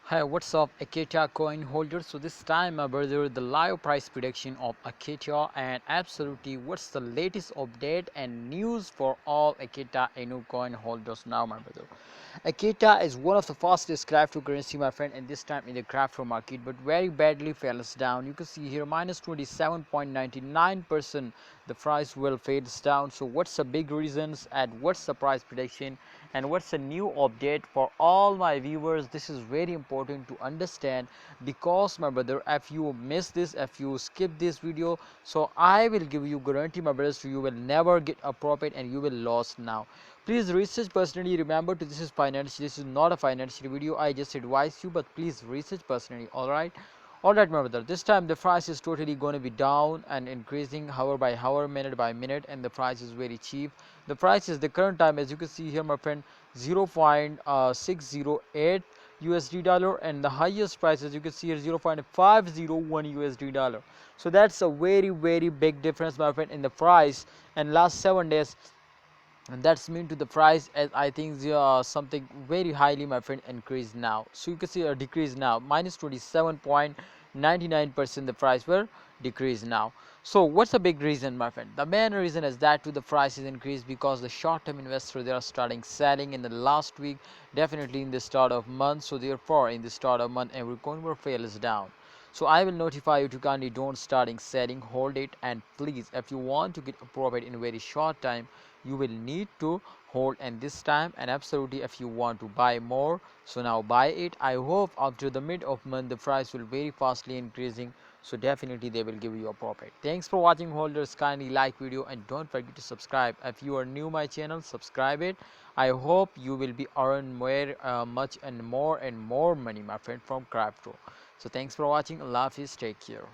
Hi, what's up, Akita coin holders? So this time, my brother, the live price prediction of Akita, and absolutely, what's the latest update and news for all Akita Inu coin holders now, my brother? Akita is one of the fastest cryptocurrency, my friend, and this time in the crypto market, but very badly fell down. You can see here minus 27.99%. The price will fades down. So what's the big reasons and what's the price prediction and what's a new update for all my viewers? This is very important to understand, because my brother, if you miss this, if you skip this video, so I will give you guarantee, my brothers, you will never get a profit and you will lose now. Please research personally. Remember, to this is financial, this is not a financial video. I just advise you, but please research personally. Alright, my brother, this time the price is totally going to be down and increasing hour by hour, minute by minute, and the price is very cheap. The price is the current time, as you can see here, my friend, 0.608 USD dollar, and the highest price, as you can see here, 0.501 USD dollar. So that's a very big difference, my friend, in the price. And last 7 days, and that's mean to the price, as I think something very highly, my friend, increased now. So you can see a decrease now, minus 27.99%. the price will decrease now. So what's the big reason, my friend? The main reason is that to the price is increased because the short-term investor, they are starting selling in the last week, definitely in the start of month. So therefore, in the start of month, every coin will fails down. So I will notify you to kindly don't starting selling, hold it, and please, if you want to get a profit in a very short time, you will need to hold and this time. And absolutely, if you want to buy more, so now buy it. I hope after the mid of month the price will very fastly increasing, so definitely they will give you a profit. Thanks for watching, holders. Kindly like video and don't forget to subscribe. If you are new my channel, subscribe it. I hope you will be earn more much and more money, my friend, from crypto. So thanks for watching. Allah Hafiz, take care.